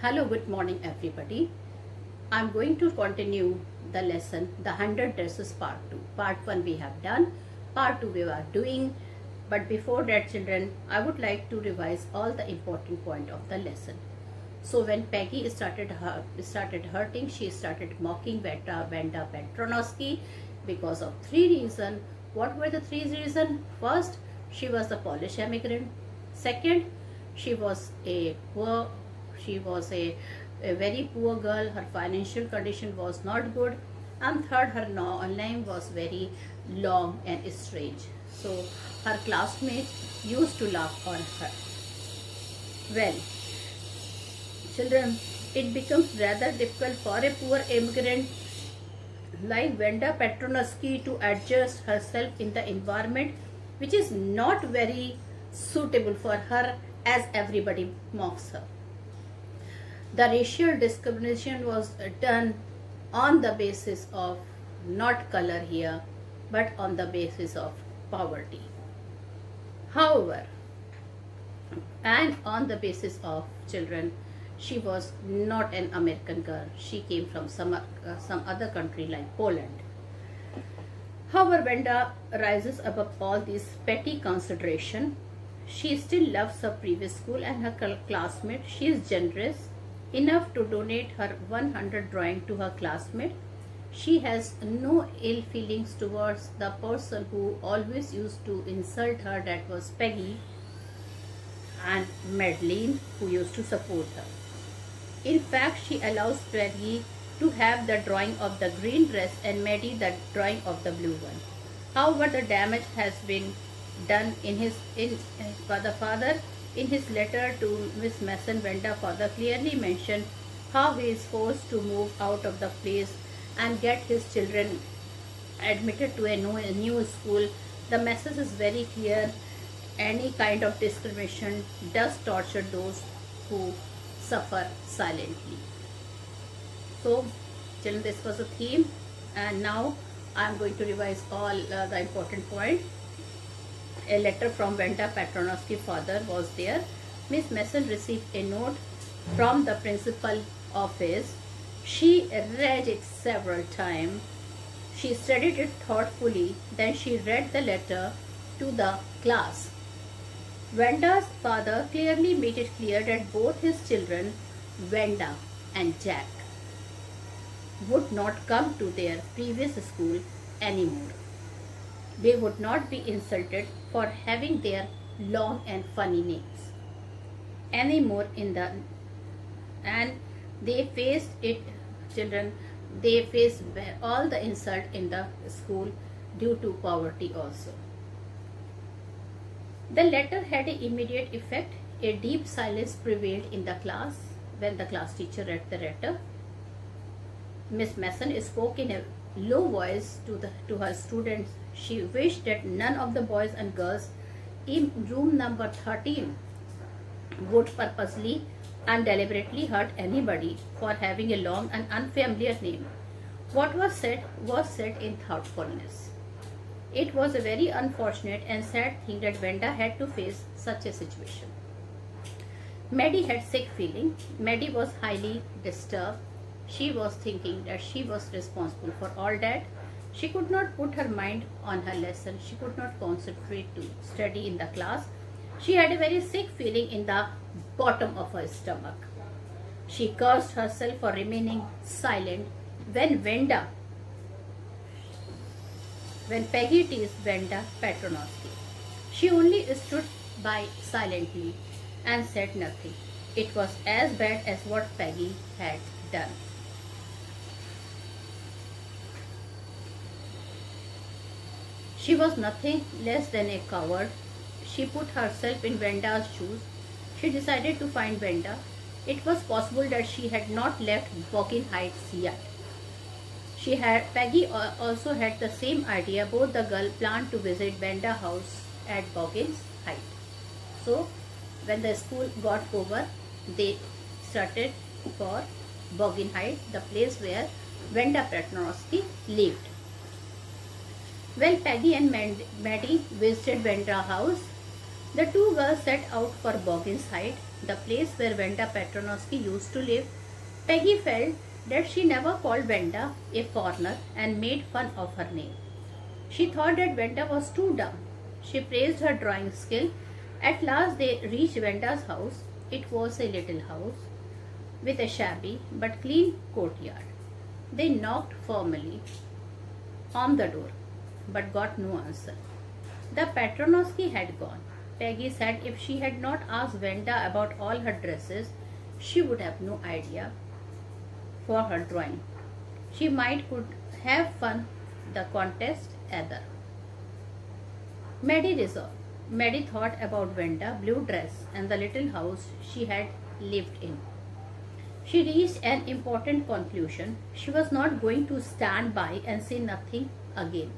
Hello, good morning everybody. I'm going to continue the lesson, the 100 dresses part 2. Part 1 we have done, part 2 we are doing. But before that children, I would like to revise all the important point of the lesson. So when Peggy started hurting, she started mocking Wanda Petronowski because of 3 reasons. What were the 3 reasons? First, she was a Polish immigrant. Second, she was a very poor girl. Her financial condition was not good. And third, her name was very long and strange. So her classmates used to laugh on her. Well, children, it becomes rather difficult for a poor immigrant like Wanda Petronowski to adjust herself in the environment which is not very suitable for her, as everybody mocks her. The racial discrimination was done on the basis of not color here, but on the basis of poverty. However, and on the basis of children, she was not an American girl. She came from some other country like Poland. However, Wanda rises above all these petty consideration. She still loves her previous school and her classmate. She is generous enough to donate her 100 drawing to her classmate. She has no ill feelings towards the person who always used to insult her, that was Peggy, and Madeline, who used to support her. In fact, she allows Peggy to have the drawing of the green dress and Maddie the drawing of the blue one. However, the damage has been done by the father. In his letter to Miss Mason, Wanda father clearly mentioned how he is forced to move out of the place and get his children admitted to a new school. The message is very clear. Any kind of discrimination does torture those who suffer silently. So children, this was a theme, and now I am going to revise all the important points. A letter from Wanda Petronowski's father was there. Miss Mason received a note from the principal office. She read it several times. She studied it thoughtfully. Then she read the letter to the class. Wanda's father clearly made it clear that both his children, Wanda and Jack, would not come to their previous school anymore. They would not be insulted for having their long and funny names anymore and they faced it, children. They faced all the insult in the school due to poverty also. The letter had an immediate effect. A deep silence prevailed in the class when the class teacher read the letter. Miss Mason spoke in a low voice to her students. She wished that none of the boys and girls in room number 13 would purposely and deliberately hurt anybody for having a long and unfamiliar name. What was said in thoughtfulness. It was a very unfortunate and sad thing that Wanda had to face such a situation. Maddie had sick feeling. Maddie was highly disturbed. She was thinking that she was responsible for all that. She could not put her mind on her lesson. She could not concentrate to study in the class. She had a very sick feeling in the bottom of her stomach. She cursed herself for remaining silent when Peggy teased Wanda Petronowski. She only stood by silently and said nothing. It was as bad as what Peggy had done. She was nothing less than a coward. She put herself in Wanda's shoes. She decided to find Wanda. It was possible that she had not left Boggin Heights yet. Peggy also had the same idea. Both the girls planned to visit Wanda's house at Boggin Heights. So when the school got over, they started for Boggin Heights, the place where Wanda Petronowski lived. Well, Peggy and Maddie visited Wanda's house. The two girls set out for Bogginside, the place where Wenda Petronovsky used to live. Peggy felt that she never called Wenda a foreigner and made fun of her name. She thought that Wenda was too dumb. She praised her drawing skill. At last they reached Wenda's house. It was a little house with a shabby but clean courtyard. They knocked formally on the door but got no answer. The Petronovsky had gone. Peggy said if she had not asked Wenda about all her dresses, she would have no idea for her drawing. She might could have won the contest either. Maddie resolved. Maddie thought about Wenda, blue dress and the little house she had lived in. She reached an important conclusion. She was not going to stand by and say nothing again.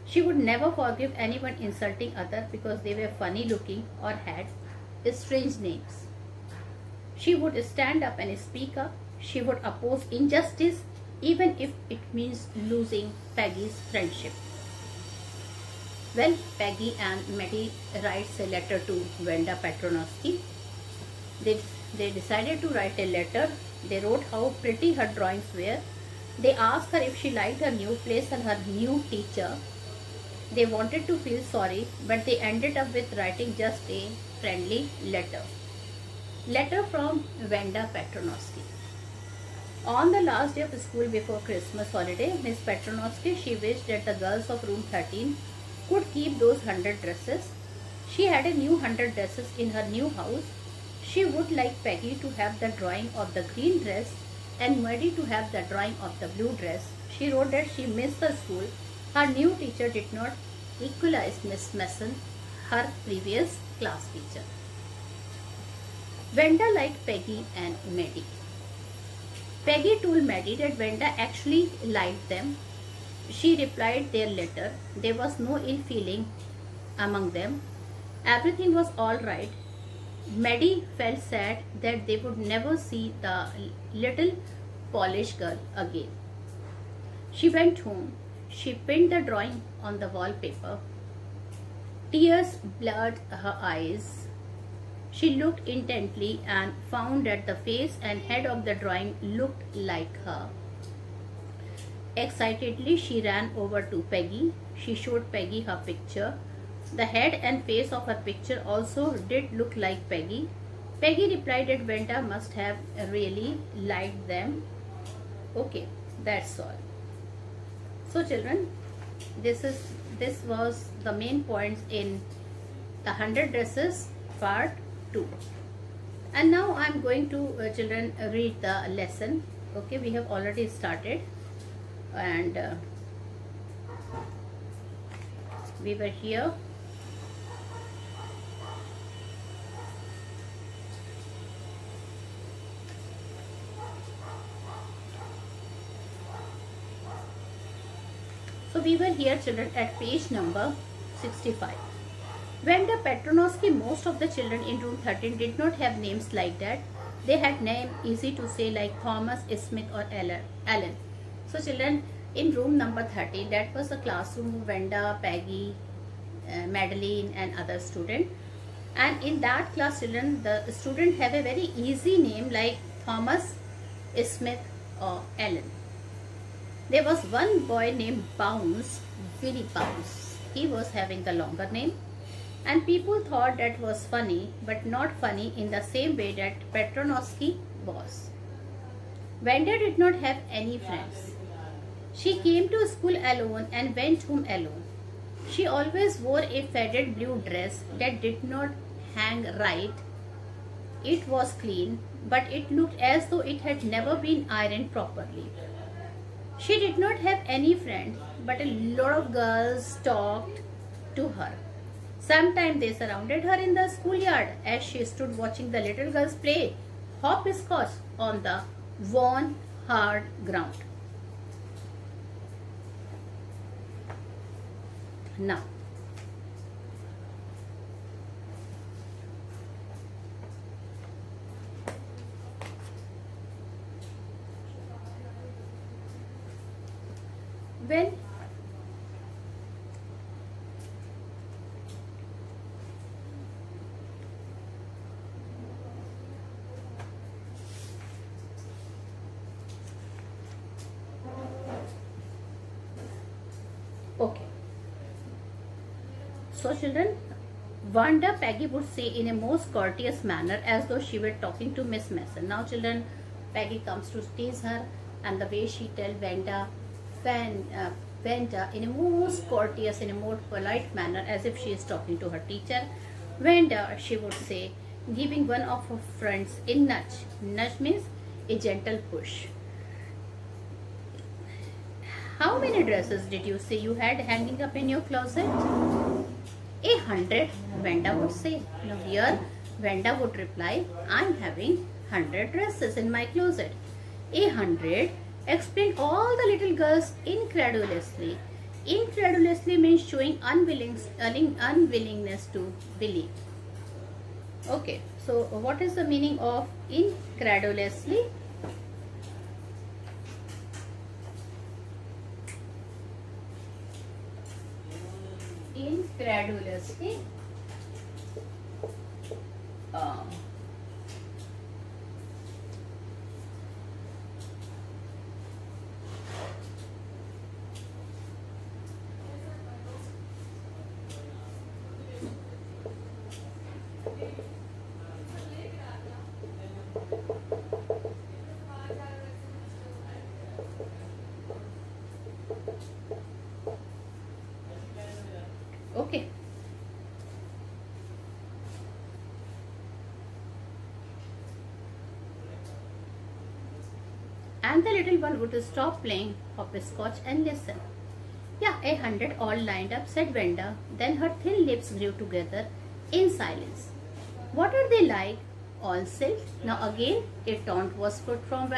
She would never forgive anyone insulting others because they were funny looking or had strange names. She would stand up and speak up. She would oppose injustice even if it means losing Peggy's friendship. Well, Peggy and Maddie writes a letter to Wenda Petronovsky. They decided to write a letter. They wrote how pretty her drawings were. They asked her if she liked her new place and her new teacher. They wanted to feel sorry, but they ended up with writing just a friendly letter. Letter from Wenda Petronovsky. On the last day of school before Christmas holiday, Miss Petronovsky, she wished that the girls of room 13 could keep those 100 dresses. She had a new 100 dresses in her new house. She would like Peggy to have the drawing of the green dress and Maddie to have the drawing of the blue dress. She wrote that she missed the school. Her new teacher did not equalize Miss Mason, her previous class teacher. Wenda liked Peggy and Maddie. Peggy told Maddie that Wenda actually liked them. She replied their letter. There was no ill feeling among them. Everything was all right. Maddie felt sad that they would never see the little Polish girl again. She went home. She pinned the drawing on the wallpaper. Tears blurred her eyes. She looked intently and found that the face and head of the drawing looked like her. Excitedly, she ran over to Peggy. She showed Peggy her picture. The head and face of her picture also did look like Peggy. Peggy replied that Wenda must have really liked them. Okay, that's all. So children, this was the main points in the 100 dresses part 2. And now I am going to children read the lesson. Okay, we have already started and we were here. So we were here children at page number 65. Wenda Petronovsky, most of the children in room 13 did not have names like that. They had names easy to say like Thomas, Smith or Alan. So children in room number 13, that was the classroom of Wenda, Peggy, Madeline and other students. And in that class children, the student have a very easy name like Thomas, Smith or Alan. There was one boy named Bounce, Willie Bounce. He was having the longer name. And people thought that was funny, but not funny in the same way that Petronovsky was. Wenda did not have any friends. She came to school alone and went home alone. She always wore a faded blue dress that did not hang right. It was clean, but it looked as though it had never been ironed properly. She did not have any friends, but a lot of girls talked to her. Sometimes they surrounded her in the schoolyard as she stood watching the little girls play hopscotch on the worn hard ground. Now, So children, Wanda, Peggy would say in a most courteous manner as though she were talking to Miss Mason. Now children, Peggy comes to tease her, and the way she tell Wanda in a most courteous, in a more polite manner as if she is talking to her teacher. Wanda, she would say, giving one of her friends a nudge. Nudge means a gentle push. How many dresses did you say you had hanging up in your closet? 100, Wanda would say. Now here, Wanda would reply, I'm having 100 dresses in my closet. 100, explained all the little girls incredulously. Incredulously means showing unwillingness to believe. Okay, so what is the meaning of incredulously? Incredulously. Okay. And the little one would stop playing hopscotch and listen. Yeah, 100 all lined up, said Wanda. Then her thin lips grew together in silence. What are they like? All silk. Now again, a taunt was put from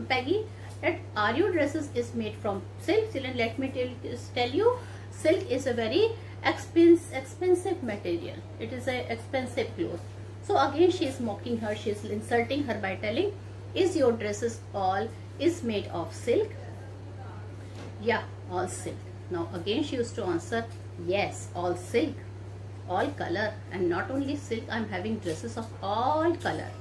Peggy that are your dresses is made from silk. Children, let me tell you, silk is a very expensive material. It is a expensive cloth. So again, she is mocking her. She is insulting her by telling, is your dresses all is made of silk? Yeah, all silk. Now again she used to answer, yes, all silk, all color, and not only silk, I'm having dresses of all color.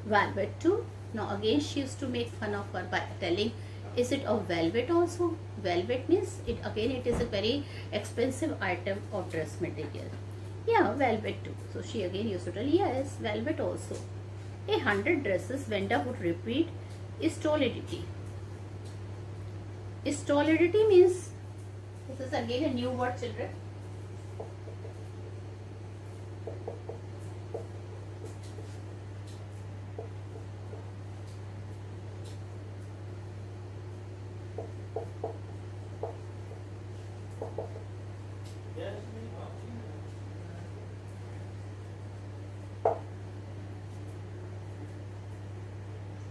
Velvet too. Now again she used to make fun of her by telling, is it of velvet also? Velvet means it is a very expensive item of dress material. Yeah, velvet too. So she again used to tell, yes, velvet also. 100 dresses, Wanda would repeat, stolidity. Stolidity means, this is again a new word, children.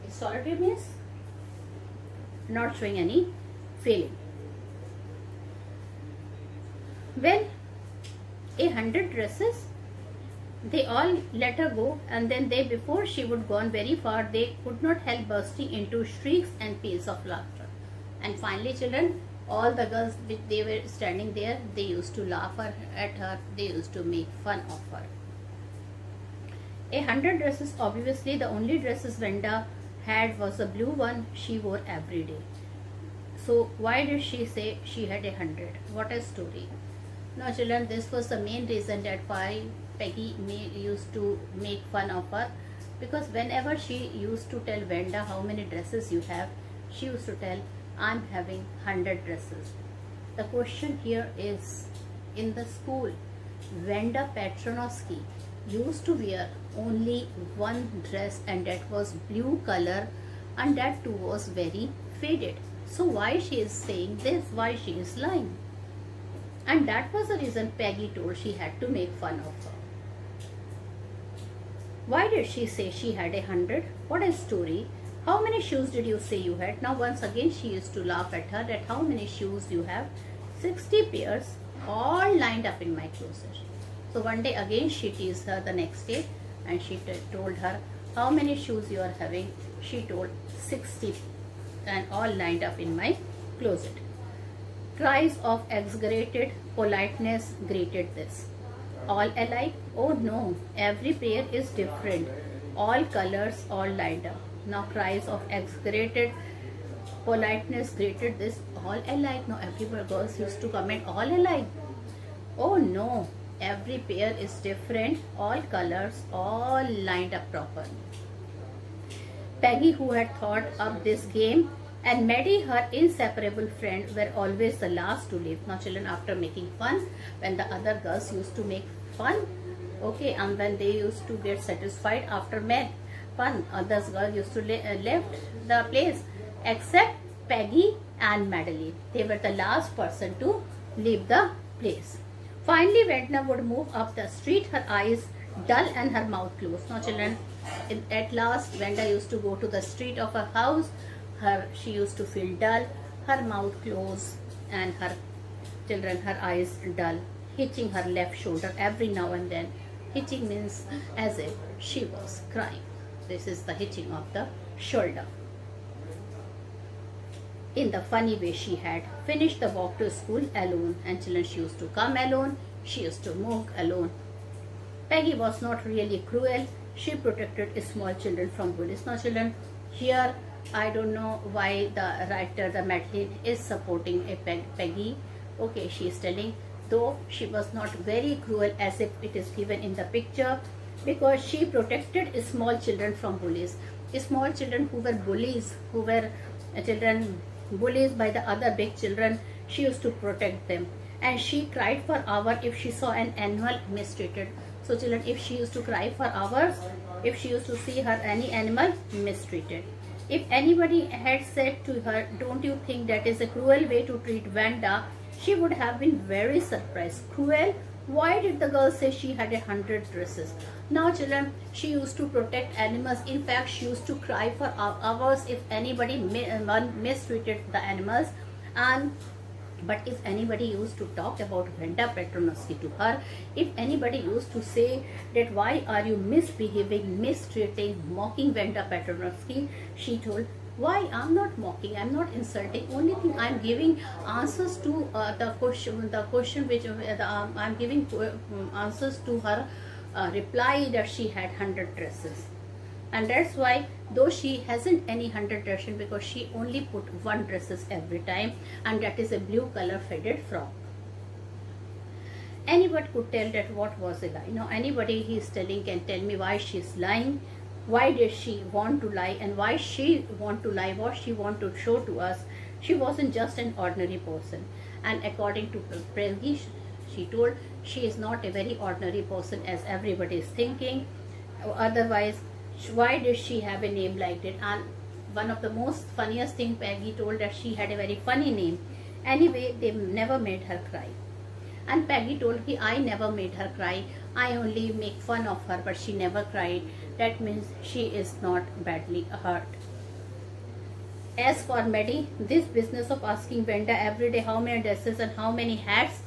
Stolidity means not showing any feeling. Well, 100 dresses, they all let her go, and then before she would gone very far, they could not help bursting into shrieks and peals of laughter. And finally, children, all the girls which they were standing there, they used to laugh at her, they used to make fun of her. 100 dresses, obviously the only dresses Wanda had was the blue one she wore every day. So why did she say she had 100? What a story. Now children, this was the main reason that why Peggy used to make fun of her, because whenever she used to tell Wanda how many dresses you have, she used to tell, I'm having 100 dresses. The question here is, in the school, Wanda Petronovsky used to wear only one dress, and that was blue color, and that too was very faded. So why she is saying this? Why she is lying? And that was the reason Peggy told she had to make fun of her. Why did she say she had 100? What a story. How many shoes did you say you had? Now once again she used to laugh at her that how many shoes you have? 60 pairs all lined up in my closet. So one day again she teased her the next day, and she told her how many shoes you are having. She told 60 and all lined up in my closet. Cries of exaggerated politeness greeted this. All alike? Oh no, every pair is different. All colors, all lined up. Now cries of exaggerated politeness greeted this. All alike. Now every girls used to comment all alike. Oh no, every pair is different, all colors, all lined up properly. Peggy, who had thought up this game, and Maddie, her inseparable friend, were always the last to leave. Now children, after making fun, when the other girls used to make fun, okay, and when they used to get satisfied after fun, other girls used to left the place, except Peggy and Madeline. They were the last person to leave the place. Finally, Ventnor would move up the street, her eyes dull and her mouth closed. Now children, at last Venda used to go to the street of her house. She used to feel dull, her mouth closed, and her eyes dull, hitching her left shoulder every now and then. Hitching means as if she was crying. This is the hitching of the shoulder. In the funny way, she had finished the walk to school alone, and children, she used to come alone, she used to move alone. Peggy was not really cruel. She protected small children from bullies. Now children, here I don't know why the writer, the Madeline, is supporting a Peggy. Okay, she is telling, though she was not very cruel as if it is given in the picture, because she protected small children from bullies. Small children who were bullies, who were children bullies by the other big children, she used to protect them. And she cried for hours if she saw an animal mistreated. So children, if she used to cry for hours, if she used to see any animal mistreated. If anybody had said to her, don't you think that is a cruel way to treat Vanda, she would have been very surprised. Cruel? Why did the girl say she had 100 dresses? Now children, she used to protect animals. In fact, she used to cry for hours if anybody mistreated the animals. But if anybody used to talk about Venda Petronovsky to her, if anybody used to say that why are you misbehaving, mistreating, mocking Venda Petronovsky, she told, why, I'm not mocking, I'm not insulting, only thing I'm giving answers to the question which I'm giving answers to her reply that she had 100 dresses. And that's why, though she hasn't any 100 dresses, because she only put one dresses every time, and that is a blue color faded frock. Anybody could tell that what was a lie. Now anybody he is telling can tell me why she is lying, why did she want to lie, and why she want to lie, what she want to show to us. She wasn't just an ordinary person, and according to Peggy, she told, she is not a very ordinary person as everybody is thinking. Otherwise, why did she have a name like that? And one of the most funniest thing, Peggy told that she had a very funny name. Anyway, they never made her cry. And Peggy told, I never made her cry, I only make fun of her, but she never cried. That means she is not badly hurt. As for Maddie, this business of asking Venda every day how many dresses and how many hats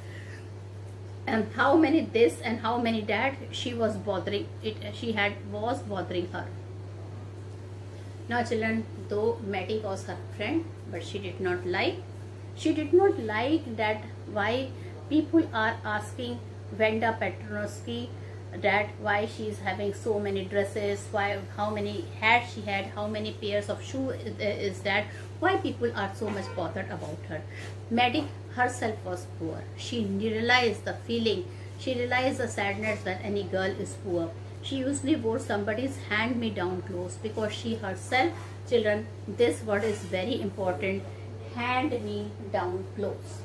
and how many this and how many that, she was bothering her. Now children, though Maddie was her friend, but she did not like that why people are asking Venda Petronovsky that why she is having so many dresses, how many hats she had, how many pairs of shoes is that, why people are so much bothered about her. Maddie herself was poor. She realized the feeling, she realized the sadness when any girl is poor. She usually wore somebody's hand-me-down clothes, because she herself, children, this word is very important, hand-me-down clothes.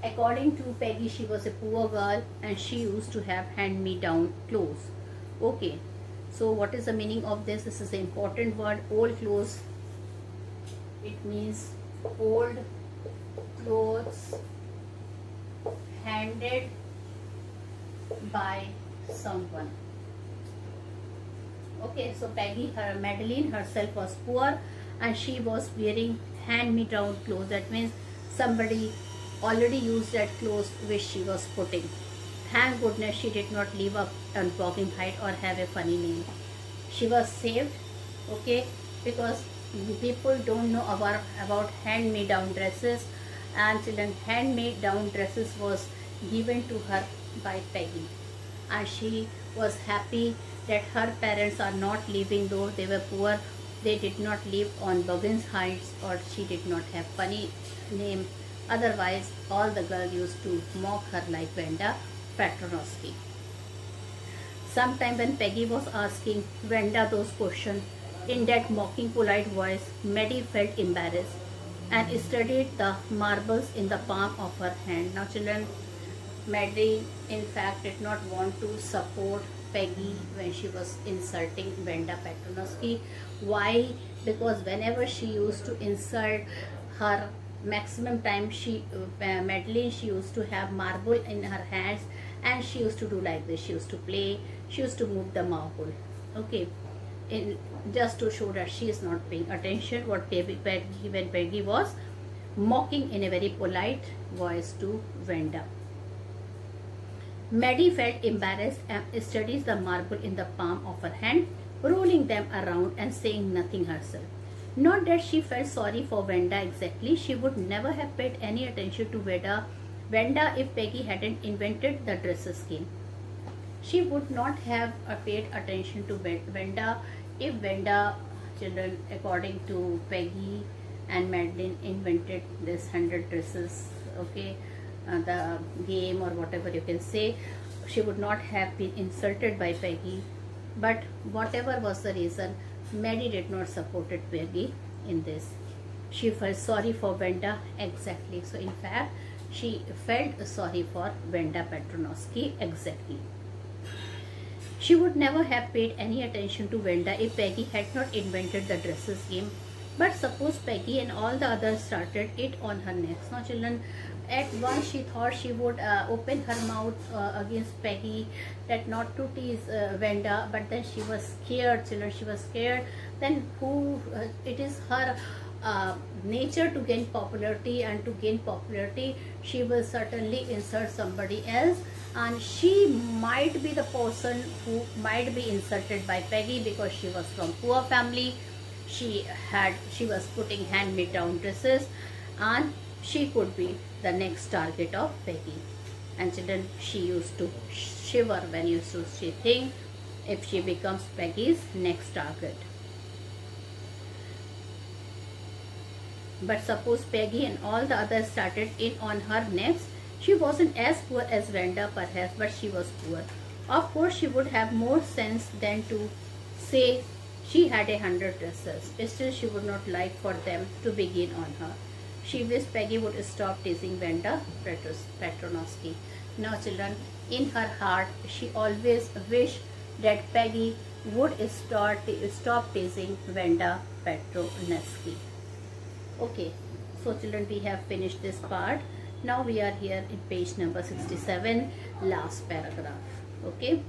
According to Peggy, she was a poor girl and she used to have hand-me-down clothes. Okay, so what is the meaning of this? This is an important word, old clothes. It means old clothes handed by someone. Okay, so Peggy, Madeline herself was poor and she was wearing hand-me-down clothes. That means somebody already used that clothes which she was putting. Thank goodness she did not live up on Boggin Height or have a funny name. She was saved, okay, because people don't know about hand-me-down dresses, and children, hand-me-down dresses was given to her by Peggy, and she was happy that her parents are not living, though they were poor. They did not live on Buggins Heights, or she did not have funny name. Otherwise, all the girls used to mock her like Wanda Petronovsky. Sometime when Peggy was asking Wanda those questions in that mocking polite voice, Maddie felt embarrassed and studied the marbles in the palm of her hand. Now children, Maddie in fact did not want to support Peggy when she was insulting Wanda Petronovsky. Why? Because whenever she used to insult her, maximum time Madeline, she used to have marble in her hands, and she used to do like this. She used to play, she used to move the marble, okay, just to show that she is not paying attention what Peggy was mocking in a very polite voice to Wanda. Maddie felt embarrassed and studies the marble in the palm of her hand, rolling them around and saying nothing herself. Not that she felt sorry for Wanda exactly. She would never have paid any attention to Wanda if Peggy hadn't invented the dresses game. She would not have paid attention to Wanda if Wanda, children, according to Peggy and Madeline, invented this 100 dresses, okay, the game or whatever you can say. She would not have been insulted by Peggy. But whatever was the reason, Maddie did not support Peggy in this. She felt sorry for Wanda, exactly. So in fact, she felt sorry for Wanda Petronovsky, exactly. She would never have paid any attention to Wanda if Peggy had not invented the dresses game. But suppose Peggy and all the others started it on her next. Now children, at once she thought she would open her mouth against Peggy, that not to tease Wanda, but then she was scared, children, she was scared. Then it is her nature to gain popularity, and to gain popularity she will certainly insult somebody else, and she might be the person who might be insulted by Peggy because she was from poor family. She was putting hand-me-down dresses, and she could be the next target of Peggy. And children, she used to shiver when she think if she becomes Peggy's next target. But suppose Peggy and all the others started in on her next. She wasn't as poor as Wanda perhaps, but she was poor. Of course, she would have more sense than to say she had 100 dresses. Still, she would not like for them to begin on her. She wished Peggy would stop teasing Wanda Petronovsky. Now children, in her heart, she always wished that Peggy would stop teasing Wanda Petronovsky. Okay, so children, we have finished this part. Now we are here in page number 67, last paragraph. Okay.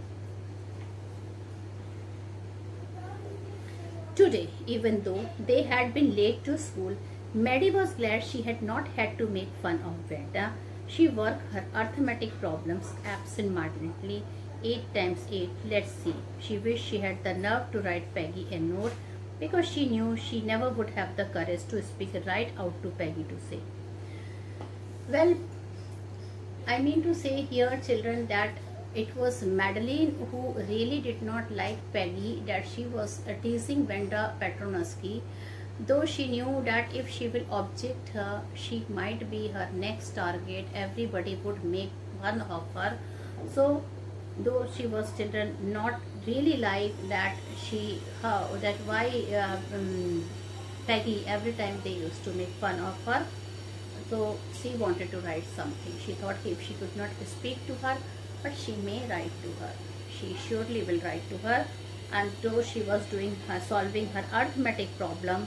Today, even though they had been late to school, Maddie was glad she had not had to make fun of Wanda. She worked her arithmetic problems absent-mindedly. 8 times 8, let's see. She wished she had the nerve to write Peggy a note, because she knew she never would have the courage to speak right out to Peggy to say. Well, I mean to say here, children, that it was Madeline who really did not like Peggy, that she was teasing Wanda Petronovsky, though she knew that if she will object her, she might be her next target. Everybody would make fun of her. So, though she was, children, not really like that, Peggy, every time they used to make fun of her. So she wanted to write something. She thought if she could not speak to her, but she may write to her. She surely will write to her. And though she was solving her arithmetic problem,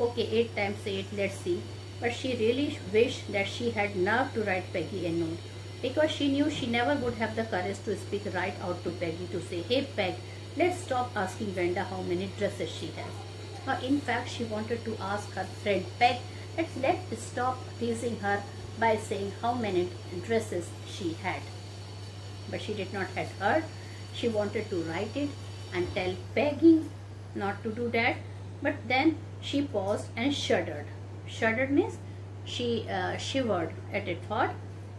okay, 8 times 8, let's see. But she really wished that she had nerve to write Peggy a note, because she knew she never would have the courage to speak right out to Peggy to say, hey Peg, let's stop asking Wanda how many dresses she has. Now, in fact, she wanted to ask her friend Peg, let's stop teasing her by saying how many dresses she had. But she did not have heard. She wanted to write it and tell Peggy not to do that. But then she paused and shuddered. Shuddered means she shivered at a thought.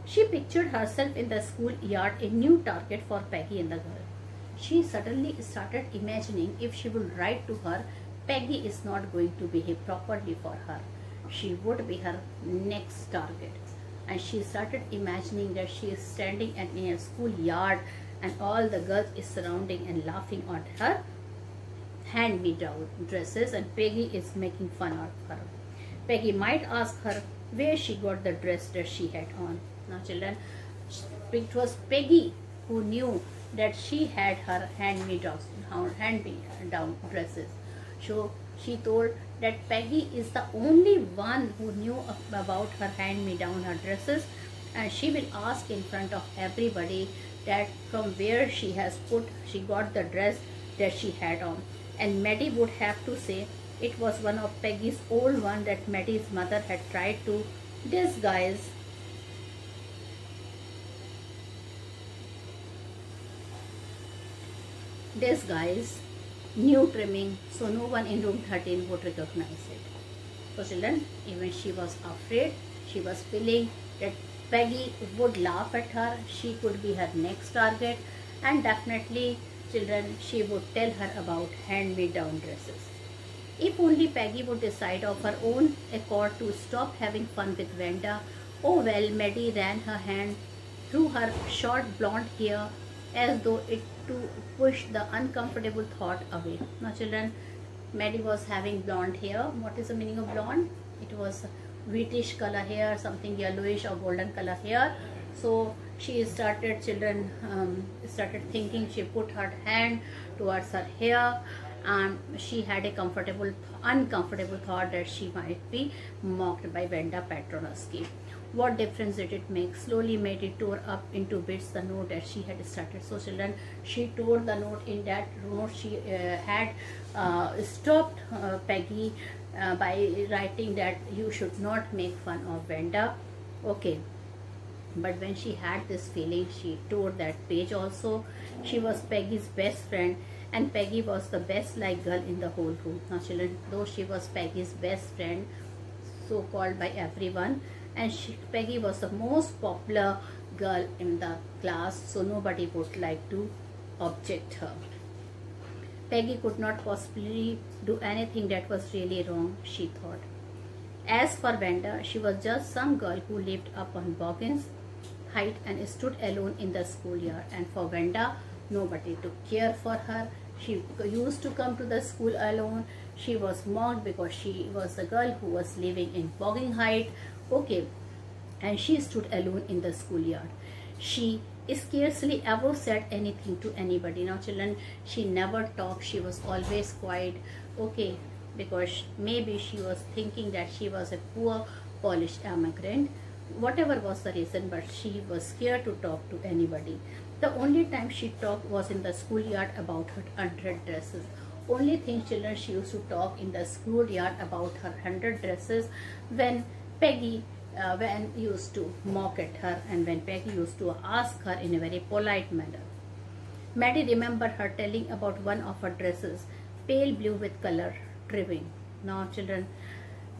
She pictured herself in the schoolyard, a new target for Peggy and the girl. She suddenly started imagining if she would write to her, Peggy is not going to behave properly for her. She would be her next target. And she started imagining that she is standing in a schoolyard and all the girls is surrounding and laughing at her hand-me-down dresses, and Peggy is making fun of her. Peggy might ask her where she got the dress that she had on. Now children, it was Peggy who knew that she had her hand-me-down dresses. So she told that Peggy is the only one who knew about her hand-me-down dresses, and she will ask in front of everybody that from where she got the dress that she had on. And Maddie would have to say it was one of Peggy's old one that Maddie's mother had tried to disguise. New trimming, so no one in room 13 would recognize it. So children, even she was afraid, she was feeling that Peggy would laugh at her, she could be her next target, and definitely children, she would tell her about hand-me-down dresses. If only Peggy would decide of her own accord to stop having fun with Vanda. Oh well, Maddie ran her hand through her short blonde hair as though it to push the uncomfortable thought away. Now children, Maddie was having blonde hair. What is the meaning of blonde? It was wheatish color hair, something yellowish or golden color hair. So she started, children, started thinking. She put her hand towards her hair, and she had a uncomfortable thought that she might be mocked by Vanda Petronovsky. What difference did it make? Slowly Maddie tore up into bits the note that she had started. So children, she tore the note. In that note she had stopped Peggy by writing that you should not make fun of Vanda. Okay. But when she had this feeling, she tore that page also. She was Peggy's best friend, and Peggy was the best liked girl in the whole room. Now children, though she was Peggy's best friend, so called by everyone, and Peggy was the most popular girl in the class, so nobody would like to object her. Peggy could not possibly do anything that was really wrong, she thought. As for Vanda, she was just some girl who lived up on Boggin's height and stood alone in the schoolyard. And for Vanda, nobody took care for her. She used to come to the school alone. She was mocked because she was the girl who was living in Boggin height. Okay, and she stood alone in the schoolyard. She scarcely ever said anything to anybody. Now children, she never talked. She was always quiet. Okay, because maybe she was thinking that she was a poor Polish immigrant. Whatever was the reason, but she was scared to talk to anybody. The only time she talked was in the schoolyard about her 100 dresses. Only thing, children, she used to talk in the schoolyard about her 100 dresses when Peggy used to mock at her, and when Peggy used to ask her in a very polite manner. Maddie remembered her telling about one of her dresses, pale blue with color trimming. Now children,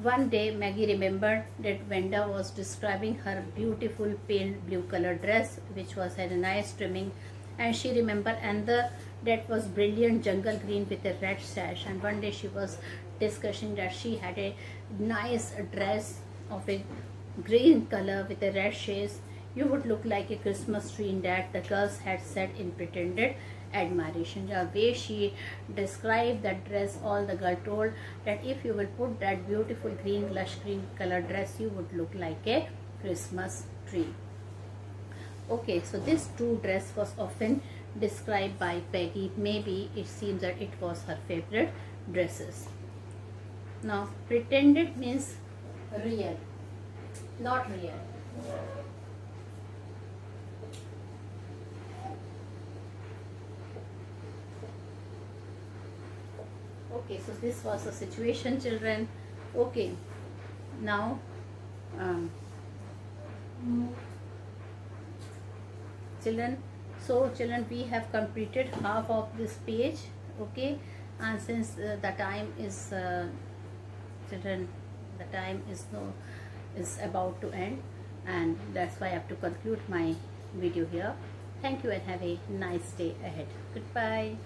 one day Maggie remembered that Vanda was describing her beautiful pale blue color dress, which had a nice trimming, and she remembered another that was brilliant jungle green with a red sash. And one day she was discussing that she had a nice dress of a green color with a red chase. You would look like a Christmas tree in that, the girls had said in pretended admiration. The way she described that dress, all the girl told that if you will put that beautiful green, lush green color dress, you would look like a Christmas tree. Okay, so this true dress was often described by Peggy. Maybe it seems that it was her favorite dresses. Now, pretended means real, not real. Okay, so this was the situation, children. Okay, now children, we have completed half of this page. Okay, And since the time is children, the time is about to end, and that's why I have to conclude my video here. Thank you and have a nice day ahead. Goodbye.